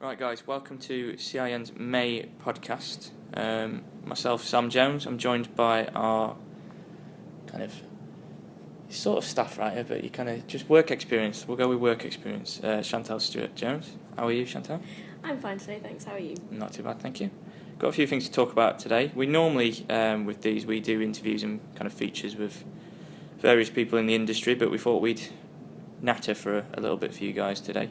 Right, guys, welcome to CIN's May podcast. Myself, Sam Jones. I'm joined by our sort of staff writer, but you kind of just work experience. We'll go with work experience. Chantal Stewart Jones. How are you, Chantal? I'm fine today, thanks. How are you? Not too bad, thank you. Got a few things to talk about today. We normally, with these, we do interviews and kind of features with various people in the industry, but we thought we'd natter for a little bit for you guys today.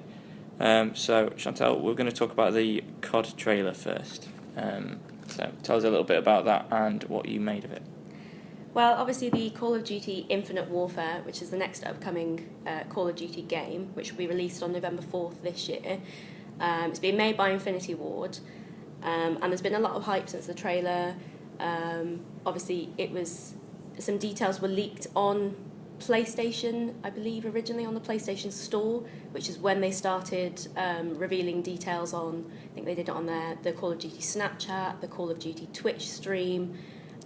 So, Chantal, we're going to talk about the COD trailer first. So, tell us a little bit about that and what you made of it. Well, obviously the Call of Duty Infinite Warfare, which is the next upcoming Call of Duty game, which will be released on November 4th this year. It's been made by Infinity Ward, and there's been a lot of hype since the trailer. Obviously, some details were leaked on PlayStation, I believe, originally on the PlayStation Store, which is when they started revealing details on, I think they did it on the Call of Duty Snapchat, the Call of Duty Twitch stream,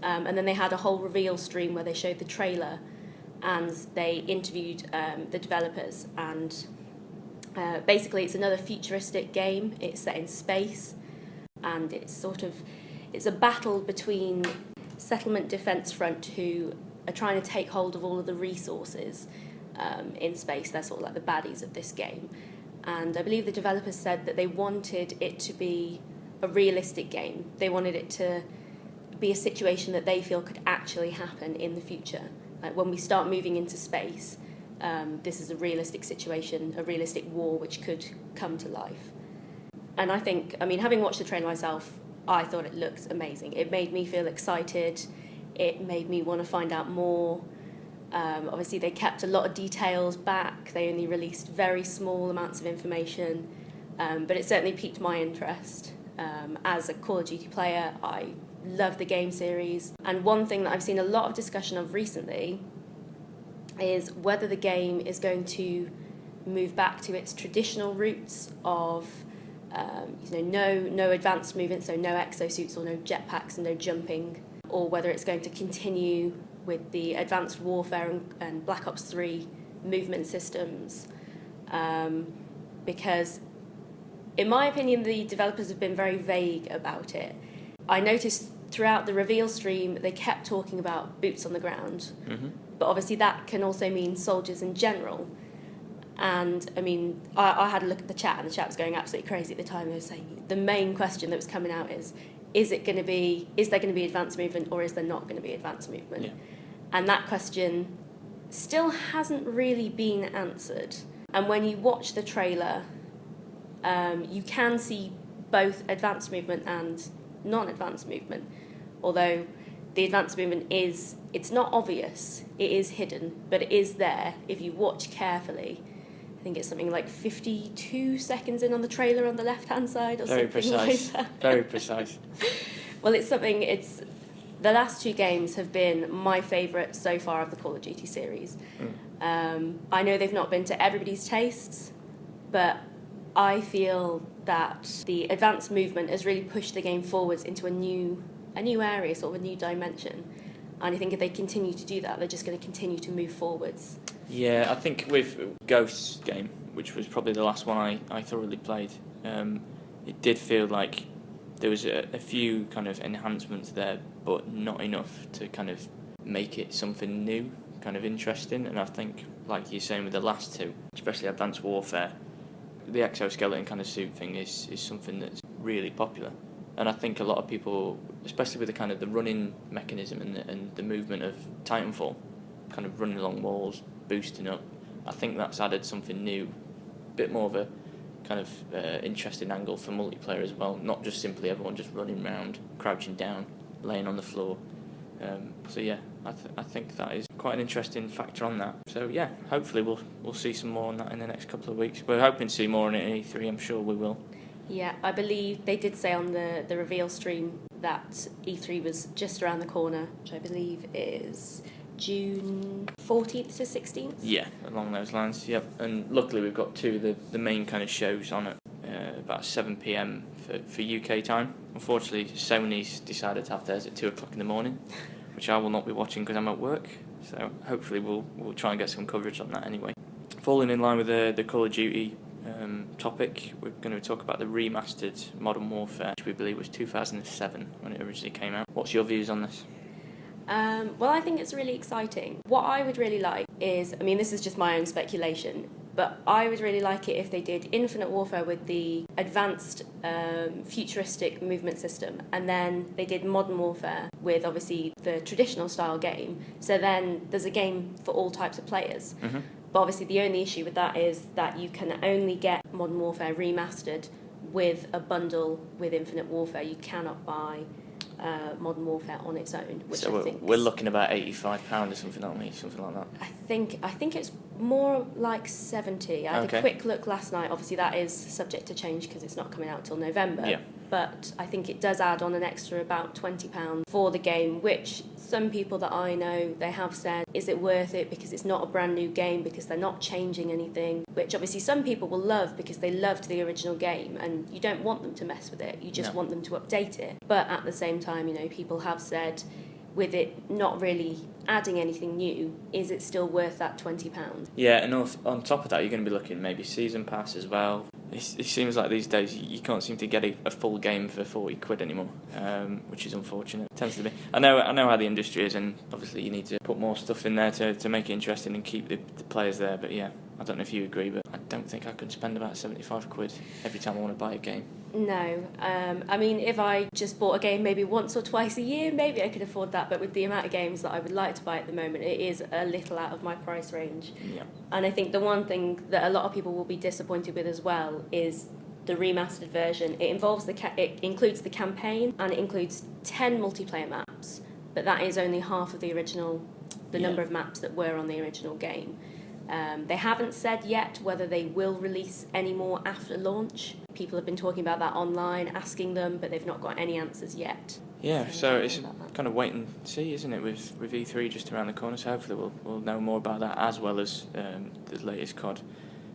and then they had a whole reveal stream where they showed the trailer and they interviewed the developers, and basically it's another futuristic game. It's set in space, and it's a battle between Settlement Defense Front, who are trying to take hold of all of the resources in space. They're sort of like the baddies of this game. And I believe the developers said that they wanted it to be a realistic game. They wanted it to be a situation that they feel could actually happen in the future. Like when we start moving into space, this is a realistic situation, a realistic war which could come to life. And having watched the trailer myself, I thought it looked amazing. It made me feel excited. It made me want to find out more. Obviously, they kept a lot of details back. They only released very small amounts of information, but it certainly piqued my interest. As a Call of Duty player, I love the game series. And one thing that I've seen a lot of discussion of recently is whether the game is going to move back to its traditional roots of no advanced movement, so no exosuits or no jetpacks and no jumping, or whether it's going to continue with the Advanced Warfare and Black Ops 3 movement systems. Because, in my opinion, the developers have been very vague about it. I noticed throughout the reveal stream they kept talking about boots on the ground, but obviously that can also mean soldiers in general. And, I had a look at the chat, and the chat was going absolutely crazy at the time. They were saying the main question that was coming out is there going to be advanced movement, or is there not going to be advanced movement? Yeah. And that question still hasn't really been answered. And when you watch the trailer, you can see both advanced movement and non-advanced movement. Although the advanced movement it's not obvious, it is hidden, but it is there if you watch carefully. I think it's something like 52 seconds in on the trailer on the left-hand side or Very something precise. like that. Very precise. Well, the last two games have been my favourite so far of the Call of Duty series. I know they've not been to everybody's tastes, but I feel that the advanced movement has really pushed the game forwards into a new area, sort of a new dimension. And I think if they continue to do that, they're just going to continue to move forwards. Yeah, I think with Ghost's game, which was probably the last one I thoroughly played, it did feel like there was a few kind of enhancements there, but not enough to kind of make it something new, kind of interesting. And I think, like you're saying with the last two, especially Advanced Warfare, the exoskeleton kind of suit thing is something that's really popular. And I think a lot of people, especially with the kind of the running mechanism and the movement of Titanfall, kind of running along walls, boosting up, I think that's added something new, a bit more of a kind of interesting angle for multiplayer as well, not just simply everyone just running around, crouching down, laying on the floor. So yeah, I think that is quite an interesting factor on that. So yeah, hopefully we'll see some more on that in the next couple of weeks. We're hoping to see more on it in E3, I'm sure we will. Yeah, I believe they did say on the reveal stream that E3 was just around the corner, which I believe is June 14th to 16th. Yeah, along those lines, yep. And luckily we've got two of the main kind of shows on at about 7 p.m. for UK time. Unfortunately, Sony's decided to have theirs at 2 o'clock in the morning, which I will not be watching because I'm at work. So hopefully we'll try and get some coverage on that anyway. Falling in line with the Call of Duty topic. We're going to talk about the remastered Modern Warfare, which we believe was 2007 when it originally came out. What's your views on this? Well, I think it's really exciting. What I would really like is, I mean, this is just my own speculation, but I would really like it if they did Infinite Warfare with the advanced futuristic movement system, and then they did Modern Warfare with obviously the traditional style game. So then there's a game for all types of players. Mm-hmm. But obviously the only issue with that is that you can only get Modern Warfare remastered with a bundle with Infinite Warfare. You cannot buy Modern Warfare on its own, which so I think we're looking about £85 or something, aren't we? Something like that. I think it's more like 70. I had a quick look last night. Obviously, that is subject to change because it's not coming out till November. Yeah. But I think it does add on an extra about £20 for the game, which some people that I know, they have said, is it worth it because it's not a brand new game, because they're not changing anything, which obviously some people will love because they loved the original game and you don't want them to mess with it, you just want them to update it. But at the same time, you know, people have said, with it not really adding anything new, is it still worth that £20? Yeah, and on top of that, you're going to be looking maybe season pass as well. It seems like these days you can't seem to get a full game for 40 quid anymore, which is unfortunate. It tends to be. I know how the industry is, and obviously you need to put more stuff in there to make it interesting and keep the players there. But yeah, I don't know if you agree, but I don't think I could spend about 75 quid every time I want to buy a game. No. I mean, if I just bought a game maybe once or twice a year, maybe I could afford that. But with the amount of games that I would like to buy at the moment, it is a little out of my price range. Yeah. And I think the one thing that a lot of people will be disappointed with as well is the remastered version. It involves it includes the campaign and it includes 10 multiplayer maps, but that is only half of the original, number of maps that were on the original game. They haven't said yet whether they will release any more after launch. People have been talking about that online, asking them, but they've not got any answers yet. Yeah, so it's kind of wait and see, isn't it, with E3 just around the corner, so hopefully we'll know more about that as well as the latest COD.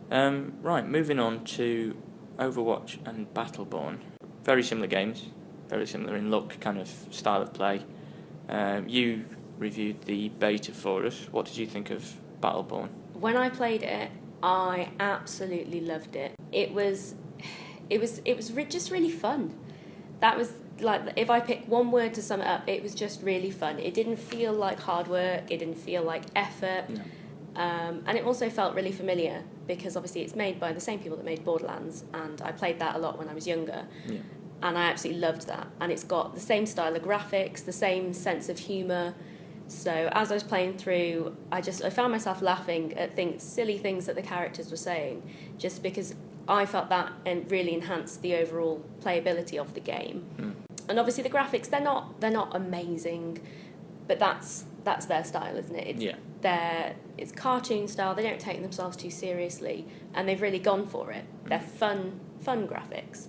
Right, moving on to Overwatch and Battleborn. Very similar games, very similar in look, kind of style of play. You reviewed the beta for us. What did you think of Battleborn? When I played it, I absolutely loved it. It was just really fun. That was, like, if I pick one word to sum it up, it was just really fun. It didn't feel like hard work, it didn't feel like effort. No. And it also felt really familiar because obviously it's made by the same people that made Borderlands, and I played that a lot when I was younger. Yeah. And I absolutely loved that. And it's got the same style of graphics, the same sense of humour. So as I was playing through, I found myself laughing at silly things that the characters were saying, just because I felt that and really enhanced the overall playability of the game. Mm. And obviously the graphics, they're not amazing, but that's their style, isn't it? It's cartoon style. They don't take themselves too seriously, and they've really gone for it. They're fun graphics,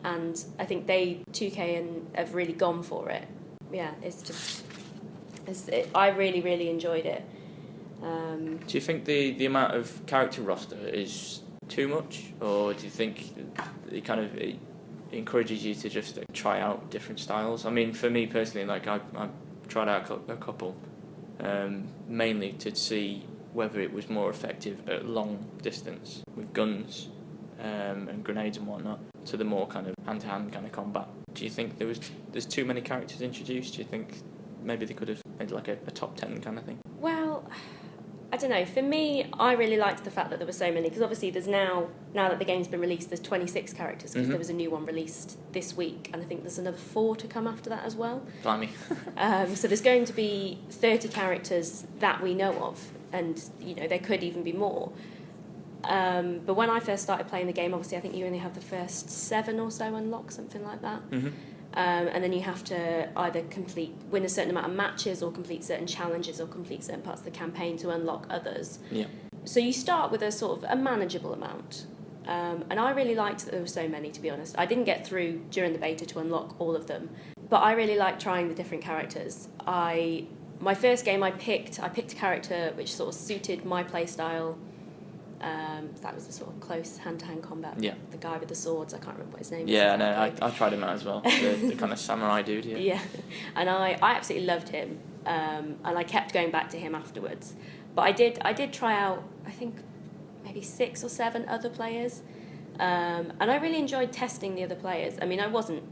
and I think 2K have really gone for it. Yeah, I really, really enjoyed it. Do you think the amount of character roster is too much, or do you think it encourages you to just try out different styles? I mean, for me personally, like I tried out a couple, mainly to see whether it was more effective at long distance with guns and grenades and whatnot, to the more kind of hand-to-hand kind of combat. Do you think there's too many characters introduced? Do you think maybe they could have made like a top 10 kind of thing? Well, I don't know. For me, I really liked the fact that there were so many, because obviously there's now that the game's been released, there's 26 characters, because there was a new one released this week, and I think there's another 4 to come after that as well. Blimey. So there's going to be 30 characters that we know of, and there could even be more. But when I first started playing the game, obviously I think you only have the first 7 or so unlocked, something like that. Mm-hmm. And then you have to either win a certain amount of matches, or complete certain challenges, or complete certain parts of the campaign to unlock others. Yeah. So you start with a sort of a manageable amount. And I really liked that there were so many, to be honest. I didn't get through during the beta to unlock all of them, but I really liked trying the different characters. My first game I picked a character which sort of suited my play style. That was the sort of close hand-to-hand combat. Yeah. The guy with the swords, I can't remember what his name is. Yeah, no, I tried him out as well. The kind of samurai dude. Yeah. Yeah, and I absolutely loved him, and I kept going back to him afterwards. But I did try out, I think, maybe 6 or 7 other players, And I really enjoyed testing the other players. I mean, I wasn't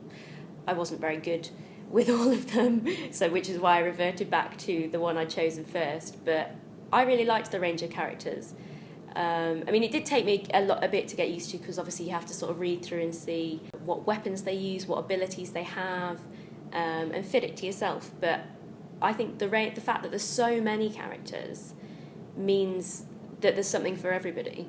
very good with all of them, so which is why I reverted back to the one I'd chosen first. But I really liked the range of characters. I mean, it did take me a bit to get used to, because obviously you have to sort of read through and see what weapons they use, what abilities they have, and fit it to yourself. But I think the fact that there's so many characters means that there's something for everybody.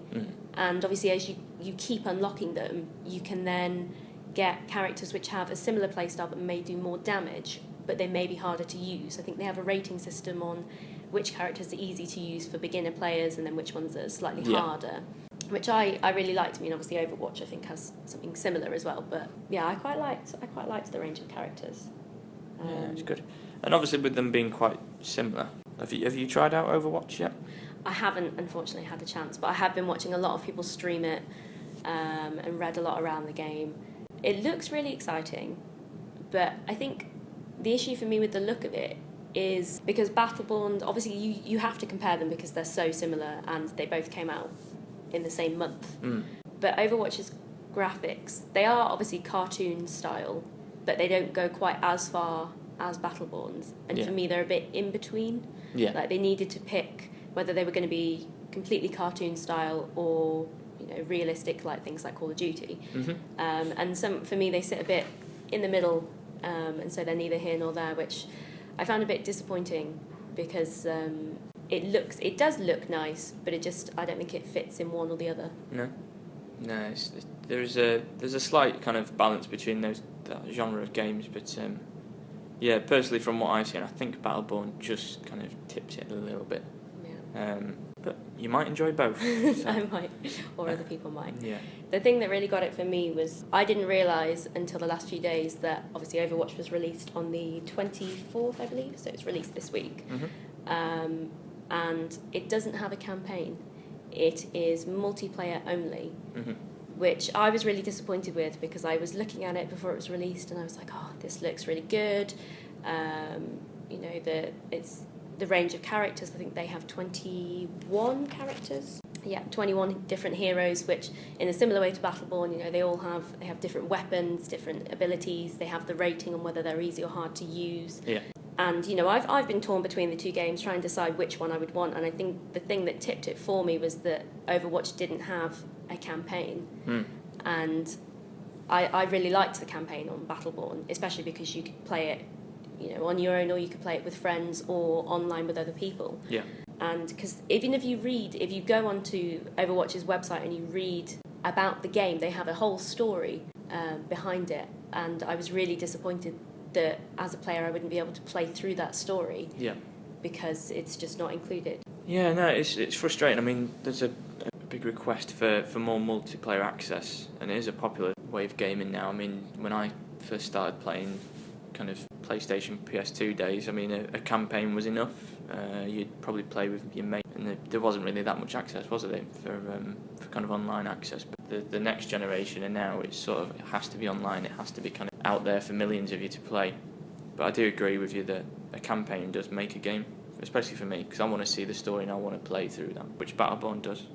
And obviously, as you keep unlocking them, you can then get characters which have a similar playstyle but may do more damage, but they may be harder to use. I think they have a rating system on which characters are easy to use for beginner players and then which ones are slightly harder, which I really liked. I mean, obviously Overwatch I think has something similar as well, but yeah, I quite liked the range of characters. Yeah, it's good. And obviously with them being quite similar, have you tried out Overwatch yet? I haven't, unfortunately, had a chance, but I have been watching a lot of people stream it, and read a lot around the game. It looks really exciting, but I think the issue for me with the look of it is because Battleborn, obviously you have to compare them because they're so similar and they both came out in the same month. But Overwatch's graphics, they are obviously cartoon style, but they don't go quite as far as Battleborn's. And for me, they're a bit in between. Like they needed to pick whether they were going to be completely cartoon style or realistic, like things like Call of Duty. And for me, they sit a bit in the middle, and so they're neither here nor there, which I found a bit disappointing because it does look nice, but I don't think it fits in one or the other. No, there's a slight kind of balance between that genre of games, but yeah, personally from what I've seen, I think Battleborn just kind of tips it a little bit. But you might enjoy both. So. I might, or other people might. Yeah. The thing that really got it for me was I didn't realise until the last few days that obviously Overwatch was released on the 24th, I believe, so it's released this week. And it doesn't have a campaign. It is multiplayer only, which I was really disappointed with because I was looking at it before it was released and I was like, oh, this looks really good. The range of characters, I think they have 21 characters. Yeah, 21 different heroes, which in a similar way to Battleborn, they have different weapons, different abilities, they have the rating on whether they're easy or hard to use. Yeah. And, I've been torn between the two games trying to decide which one I would want, and I think the thing that tipped it for me was that Overwatch didn't have a campaign. And I really liked the campaign on Battleborn, especially because you could play it on your own, or you could play it with friends or online with other people. Yeah. And because even if you go onto Overwatch's website and you read about the game, they have a whole story behind it. And I was really disappointed that as a player I wouldn't be able to play through that story. Yeah. Because it's just not included. Yeah, no, it's frustrating. I mean, there's a big request for more multiplayer access, and it is a popular way of gaming now. I mean, when I first started playing kind of PlayStation PS2 days, I mean, a campaign was enough. You'd probably play with your mate, and there wasn't really that much access, was there, for kind of online access. But the next generation, and now it has to be online. It has to be kind of out there for millions of you to play. But I do agree with you that a campaign does make a game, especially for me, because I want to see the story and I want to play through that, which Battleborn does.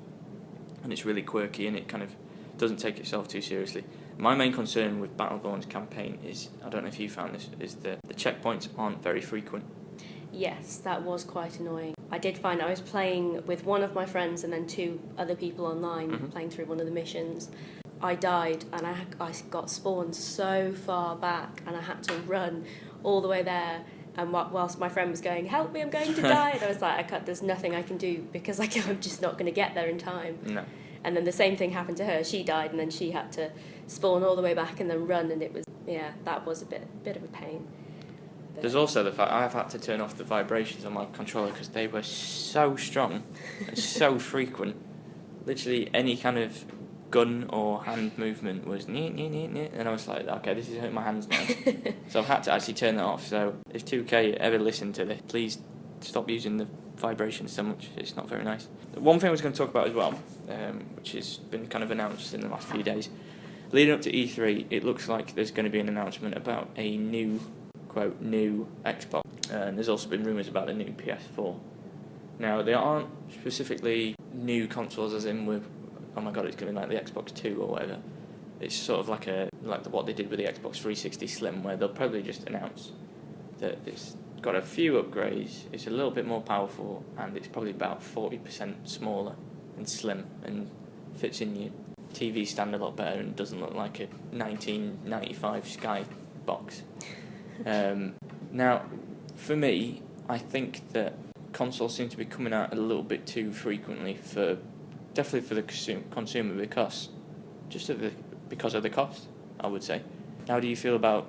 And it's really quirky and it kind of doesn't take itself too seriously. My main concern with Battleborn's campaign is, I don't know if you found this, is the checkpoints aren't very frequent. Yes, that was quite annoying. I did find I was playing with one of my friends and then two other people online, playing through one of the missions. I died and I got spawned so far back and I had to run all the way there. And whilst my friend was going, help me, I'm going to die, and I was like, there's nothing I can do because I'm just not going to get there in time. No. And then the same thing happened to her. She died and then she had to spawn all the way back and then run, and it was, that was a bit of a pain. But there's also the fact I've had to turn off the vibrations on my controller because they were so strong and so frequent. Literally any kind of gun or hand movement was and I was like, okay, this is hurting my hands now. So I've had to actually turn that off. So if 2K ever listen to this, please stop using the vibrations so much. It's not very nice. One thing I was going to talk about as well, which has been kind of announced in the last few days, leading up to E3, it looks like there's going to be an announcement about a new, quote, new Xbox. And there's also been rumours about a new PS4. Now, they aren't specifically new consoles as in we're oh my god, it's going to be like the Xbox 2 or whatever. It's sort of like what they did with the Xbox 360 Slim, where they'll probably just announce that it's got a few upgrades, it's a little bit more powerful, and it's probably about 40% smaller and slim, and fits in your TV stand a lot better, and doesn't look like a 1995 Sky box. Now, for me, I think that consoles seem to be coming out a little bit too frequently definitely for the consumer because of the cost, I would say. How do you feel about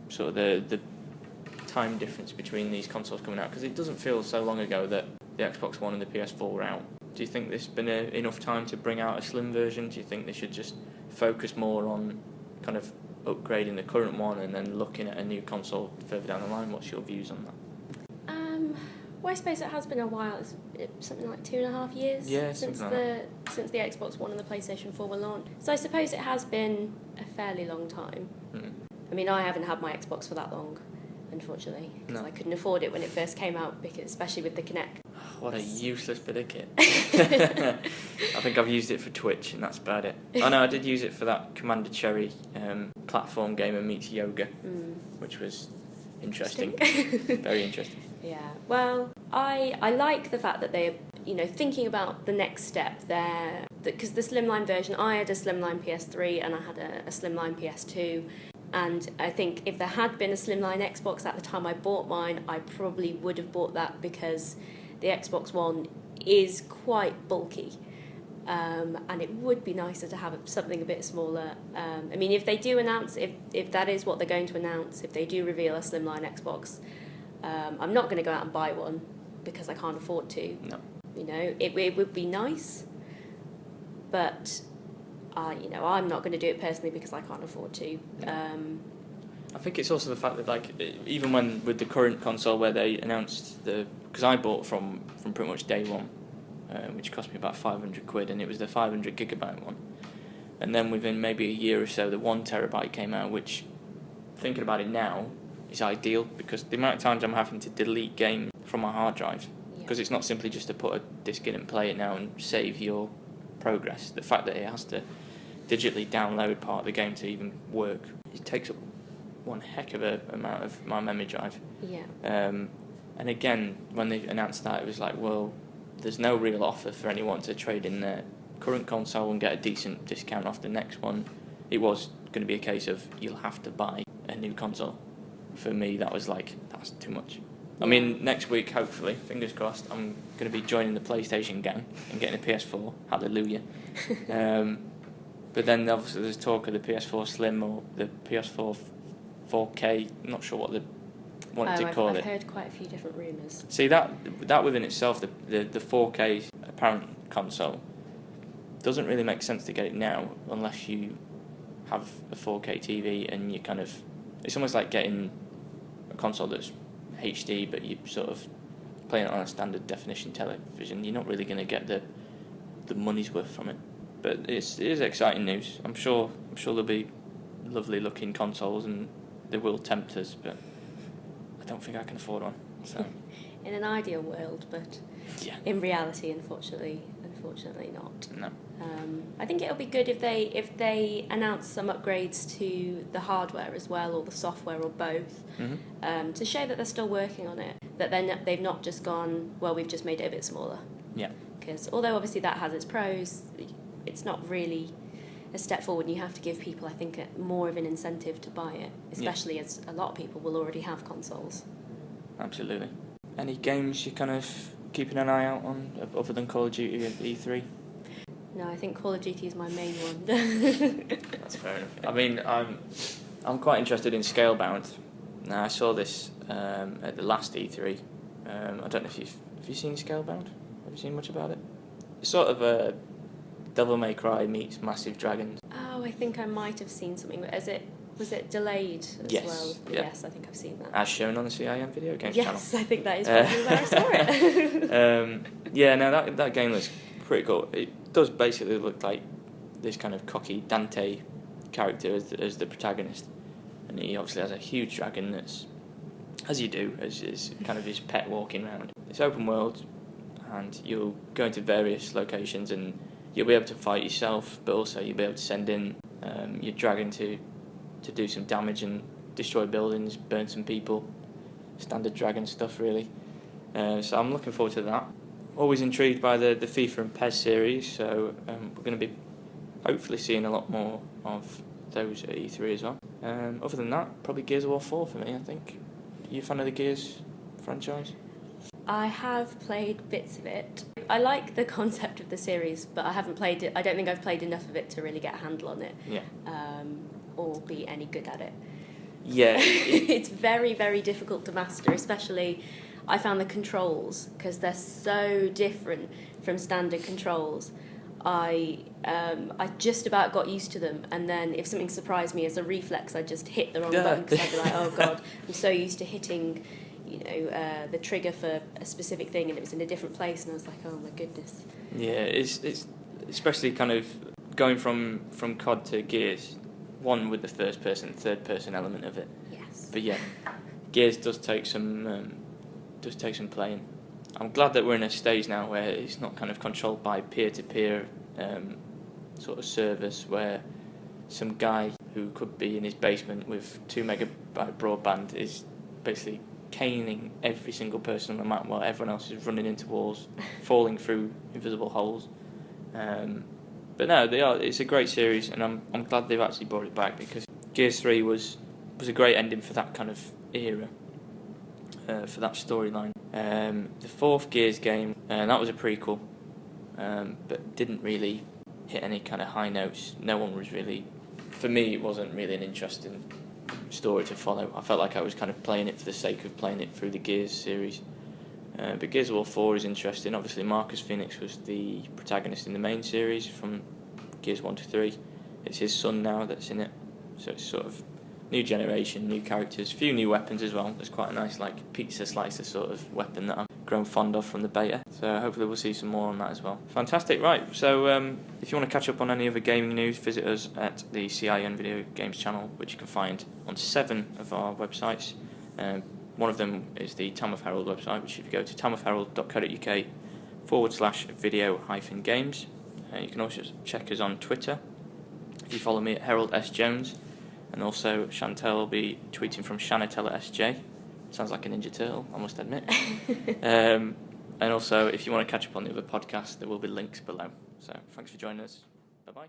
sort of the time difference between these consoles coming out? Because it doesn't feel so long ago that the Xbox One and the PS4 were out. Do you think there's been enough time to bring out a slim version? Do you think they should just focus more on kind of upgrading the current one and then looking at a new console further down the line? What's your views on that? Well, I suppose it has been a while. It's something like 2.5 years since the Xbox One and the PlayStation 4 were launched. So I suppose it has been a fairly long time. Mm. I mean, I haven't had my Xbox for that long, unfortunately, because I couldn't afford it when it first came out, especially with the Kinect. What a useless bit of kit. I think I've used it for Twitch, and that's about it. Oh no, I did use it for that Commander Cherry platform gamer meets yoga, which was interesting. Very interesting. Yeah, well, I like the fact that they're, thinking about the next step there, because the slimline version, I had a slimline PS3 and I had a slimline PS2, and I think if there had been a slimline Xbox at the time I bought mine, I probably would have bought that because the Xbox One is quite bulky, and it would be nicer to have something a bit smaller. I mean, if they do announce, if that is what they're going to announce, if they do reveal a slimline Xbox, I'm not going to go out and buy one because I can't afford to. No. It would be nice, but I'm not going to do it personally because I can't afford to. I think it's also the fact that even when with the current console where they announced because I bought from pretty much day one, which cost me about £500, and it was the 500 gigabyte one, and then within maybe a year or so the 1 terabyte came out, which, thinking about it now, is ideal because the amount of times I'm having to delete games from my hard drive, because it's not simply just to put a disc in and play it now and save your progress. The fact that it has to digitally download part of the game to even work, it takes up one heck of a amount of my memory drive. Yeah. And again, when they announced that, it was like, well, there's no real offer for anyone to trade in their current console and get a decent discount off the next one. It was going to be a case of you'll have to buy a new console. For me, that's too much. I mean, next week, hopefully, fingers crossed, I'm going to be joining the PlayStation gang and getting a PS4. Hallelujah. But then obviously there's talk of the PS4 Slim or the PS4 4K. I'm not sure what they wanted to call it. I've heard quite a few different rumours. See, that within itself, the 4K apparent console, doesn't really make sense to get it now unless you have a 4K TV and you kind of... It's almost like getting a console that's HD, but you're sort of playing it on a standard definition television. You're not really going to get the money's worth from it. But it is exciting news. I'm sure there'll be lovely looking consoles and they will tempt us, but I don't think I can afford one. So in an ideal world, but in reality, unfortunately not. No. I think it'll be good if they announce some upgrades to the hardware as well, or the software, or both, to show that they're still working on it. That they've not just gone, well, we've just made it a bit smaller. Yeah. Because although obviously that has its pros, it's not really a step forward. You have to give people, I think, more of an incentive to buy it, especially as a lot of people will already have consoles. Absolutely. Any games you're kind of keeping an eye out on other than Call of Duty and E3? No, I think Call of Duty is my main one. That's fair enough. I mean, I'm quite interested in Scalebound. Now, I saw this at the last E3. I don't know if have you seen Scalebound? Have you seen much about it? It's sort of a Devil May Cry meets Massive Dragons. Oh, I think I might have seen something. Was it delayed as well? Yeah. Yes, I think I've seen that. As shown on the CIN video games channel. Yes, I think that is probably where I saw it. Yeah, no, that game looks pretty cool. It does basically look like this kind of cocky Dante character as the protagonist. And he obviously has a huge dragon that's, as you do, as kind of his pet walking around. It's open world, and you'll go into various locations and you'll be able to fight yourself, but also you'll be able to send in your dragon to do some damage and destroy buildings, burn some people. Standard dragon stuff, really. So I'm looking forward to that. Always intrigued by the FIFA and PES series, so we're going to be hopefully seeing a lot more of those at E3 as well. Other than that, probably Gears of War 4 for me, I think. Are you a fan of the Gears franchise? I have played bits of it. I like the concept of the series, but I haven't played it. I don't think I've played enough of it to really get a handle on it. Yeah. Or be any good at it. Yeah. It's very, very difficult to master, especially I found the controls, because they're so different from standard controls. I just about got used to them, and then if something surprised me as a reflex, I'd just hit the wrong button, because I'd be like, oh god, I'm so used to hitting, the trigger for a specific thing, and it was in a different place, and I was like, oh my goodness. Yeah, it's especially kind of going from COD to Gears, one with the first person, third person element of it. Yes. But yeah, Gears does take some playing. I'm glad that we're in a stage now where it's not kind of controlled by peer-to-peer sort of service, where some guy who could be in his basement with 2 megabyte broadband is basically caning every single person on the map while everyone else is running into walls, falling through invisible holes. But no, it's a great series, and I'm glad they've actually brought it back, because Gears 3 was a great ending for that kind of era, for that storyline. The 4th Gears game, that was a prequel, but didn't really hit any kind of high notes. No one was really, for me, it wasn't really an interesting story to follow. I felt like I was kind of playing it for the sake of playing it through the Gears series. But Gears of War 4 is interesting. Obviously, Marcus Phoenix was the protagonist in the main series from Gears 1 to 3. It's his son now that's in it, so it's sort of new generation, new characters, few new weapons as well. There's quite a nice pizza slicer sort of weapon that I've grown fond of from the beta, so hopefully we'll see some more on that as well. Fantastic. Right, so if you want to catch up on any other gaming news, visit us at the CIN Video Games channel, which you can find on 7 of our websites. One of them is the Tamworth Herald website, which if you go to tamworthherald.co.uk/video-games. You can also check us on Twitter if you follow me at Herald S Jones, and also Chantal will be tweeting from Chantal SJ. Sounds like a Ninja Turtle, I must admit. And also, if you want to catch up on the other podcasts, there will be links below. So thanks for joining us. Bye bye.